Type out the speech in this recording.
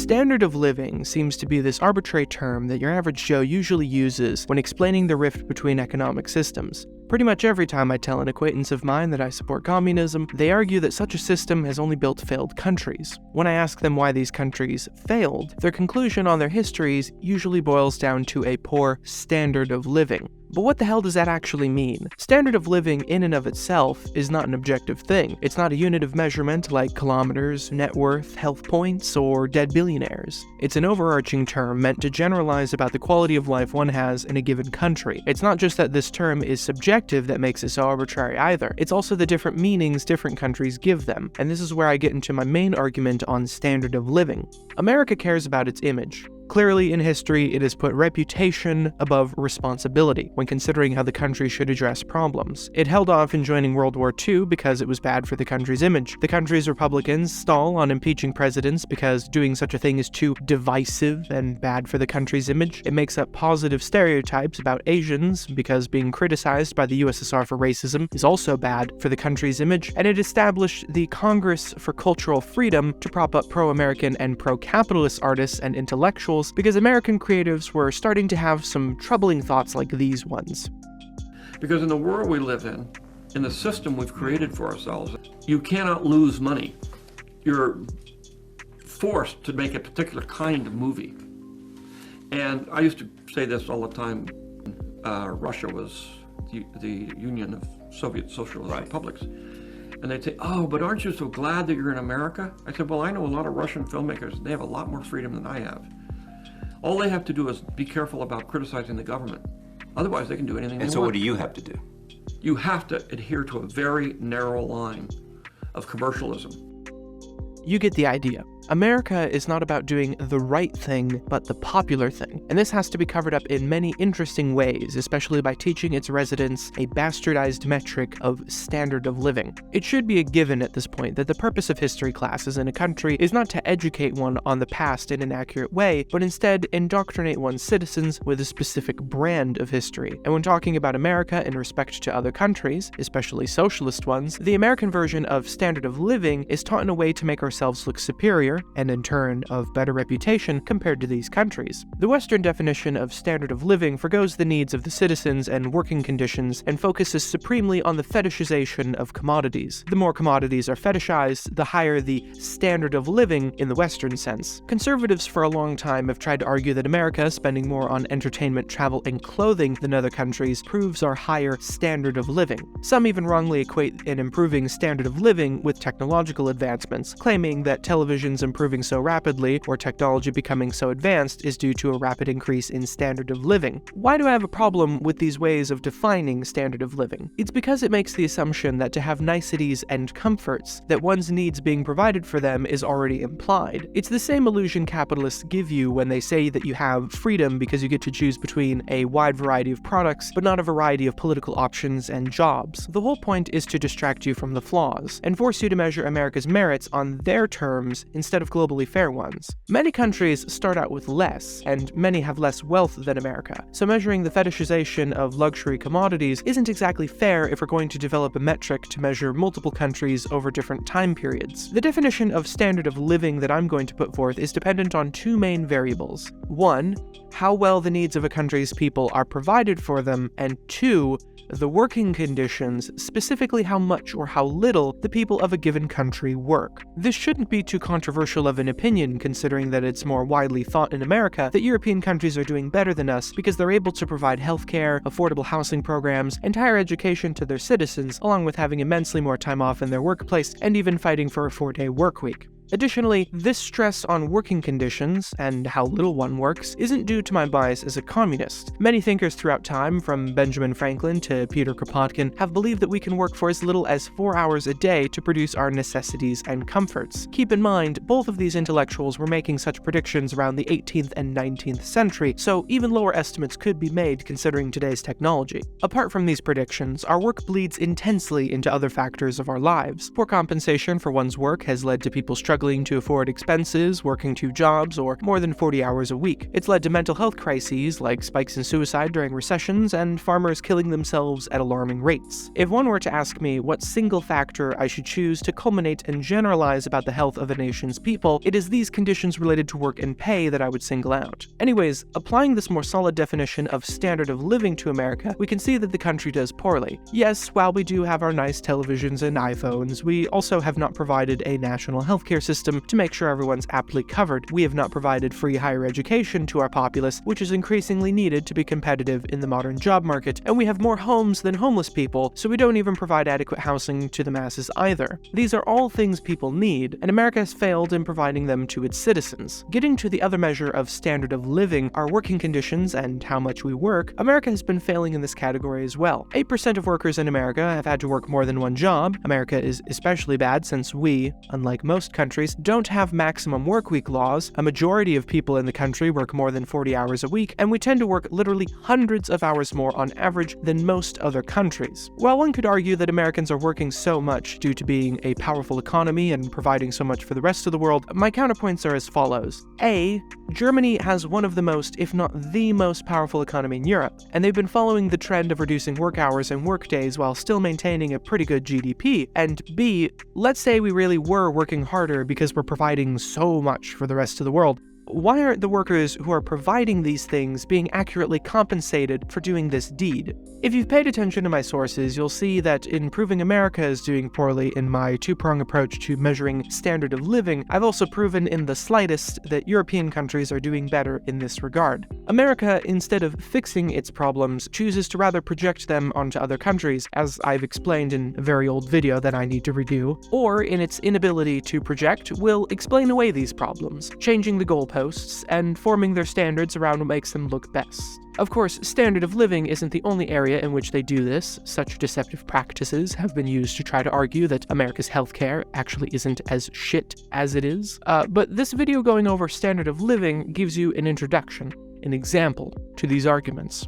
Standard of living seems to be this arbitrary term that your average Joe usually uses when explaining the rift between economic systems. Pretty much every time I tell an acquaintance of mine that I support communism, they argue that such a system has only built failed countries. When I ask them why these countries failed, their conclusion on their histories usually boils down to a poor standard of living. But what the hell does that actually mean? Standard of living in and of itself is not an objective thing. It's not a unit of measurement like kilometers, net worth, health points, or dead billionaires. It's an overarching term meant to generalize about the quality of life one has in a given country. It's not just that this term is subjective that makes it so arbitrary either. It's also the different meanings different countries give them. And this is where I get into my main argument on standard of living. America cares about its image. Clearly, in history, it has put reputation above responsibility when considering how the country should address problems. It held off in joining World War II because it was bad for the country's image. The country's Republicans stall on impeaching presidents because doing such a thing is too divisive and bad for the country's image. It makes up positive stereotypes about Asians because being criticized by the USSR for racism is also bad for the country's image. And it established the Congress for Cultural Freedom to prop up pro-American and pro-capitalist artists and intellectuals because American creatives were starting to have some troubling thoughts like these ones. Because in the world we live in the system we've created for ourselves, you cannot lose money. You're forced to make a particular kind of movie. And I used to say this all the time. Russia was the Union of Soviet Socialist Republics. And they'd say, oh, but aren't you so glad that you're in America? I said, well, I know a lot of Russian filmmakers. They have a lot more freedom than I have. All they have to do is be careful about criticizing the government. Otherwise, they can do anything they want. And so what do you have to do? You have to adhere to a very narrow line of commercialism. You get the idea. America is not about doing the right thing, but the popular thing. And this has to be covered up in many interesting ways, especially by teaching its residents a bastardized metric of standard of living. It should be a given at this point that the purpose of history classes in a country is not to educate one on the past in an accurate way, but instead indoctrinate one's citizens with a specific brand of history. And when talking about America in respect to other countries, especially socialist ones, the American version of standard of living is taught in a way to make ourselves look superior, and in turn of better reputation compared to these countries. The Western definition of standard of living forgoes the needs of the citizens and working conditions and focuses supremely on the fetishization of commodities. The more commodities are fetishized, the higher the standard of living in the Western sense. Conservatives for a long time have tried to argue that America spending more on entertainment, travel, and clothing than other countries proves our higher standard of living. Some even wrongly equate an improving standard of living with technological advancements, claiming that television's improving so rapidly or technology becoming so advanced is due to a rapid increase in standard of living. Why do I have a problem with these ways of defining standard of living? It's because it makes the assumption that to have niceties and comforts, that one's needs being provided for them is already implied. It's the same illusion capitalists give you when they say that you have freedom because you get to choose between a wide variety of products, but not a variety of political options and jobs. The whole point is to distract you from the flaws, and force you to measure America's merits on their terms instead of globally fair ones. Many countries start out with less, and many have less wealth than America, so measuring the fetishization of luxury commodities isn't exactly fair if we're going to develop a metric to measure multiple countries over different time periods. The definition of standard of living that I'm going to put forth is dependent on two main variables. One, how well the needs of a country's people are provided for them, and two, the working conditions, specifically how much or how little the people of a given country work. This shouldn't be too controversial of an opinion, considering that it's more widely thought in America that European countries are doing better than us because they're able to provide healthcare, affordable housing programs, and higher education to their citizens, along with having immensely more time off in their workplace and even fighting for a 4-day work week. Additionally, this stress on working conditions, and how little one works, isn't due to my bias as a communist. Many thinkers throughout time, from Benjamin Franklin to Peter Kropotkin, have believed that we can work for as little as 4 hours a day to produce our necessities and comforts. Keep in mind, both of these intellectuals were making such predictions around the 18th and 19th century, so even lower estimates could be made considering today's technology. Apart from these predictions, our work bleeds intensely into other factors of our lives. Poor compensation for one's work has led to people struggling struggling to afford expenses, working 2 jobs, or more than 40 hours a week. It's led to mental health crises like spikes in suicide during recessions and farmers killing themselves at alarming rates. If one were to ask me what single factor I should choose to culminate and generalize about the health of a nation's people, it is these conditions related to work and pay that I would single out. Anyways, applying this more solid definition of standard of living to America, we can see that the country does poorly. Yes, while we do have our nice televisions and iPhones, we also have not provided a national healthcare system to make sure everyone's aptly covered. We have not provided free higher education to our populace, which is increasingly needed to be competitive in the modern job market, and we have more homes than homeless people, so we don't even provide adequate housing to the masses either. These are all things people need, and America has failed in providing them to its citizens. Getting to the other measure of standard of living, our working conditions and how much we work, America has been failing in this category as well. 8% of workers in America have had to work more than one job. America is especially bad since we, unlike most countries, don't have maximum workweek laws. A majority of people in the country work more than 40 hours a week, and we tend to work literally hundreds of hours more on average than most other countries. While one could argue that Americans are working so much due to being a powerful economy and providing so much for the rest of the world, my counterpoints are as follows. A. Germany has one of the most, if not the most powerful economy in Europe, and they've been following the trend of reducing work hours and work days while still maintaining a pretty good GDP. And B. Let's say we really were working harder because we're providing so much for the rest of the world. Why aren't the workers who are providing these things being accurately compensated for doing this deed? If you've paid attention to my sources, you'll see that in proving America is doing poorly in my two-prong approach to measuring standard of living, I've also proven in the slightest that European countries are doing better in this regard. America, instead of fixing its problems, chooses to rather project them onto other countries, as I've explained in a very old video that I need to redo, or in its inability to project, will explain away these problems, changing the goalposts and forming their standards around what makes them look best. Of course, standard of living isn't the only area in which they do this. Such deceptive practices have been used to try to argue that America's healthcare actually isn't as shit as it is. But this video going over standard of living gives you an introduction, an example to these arguments.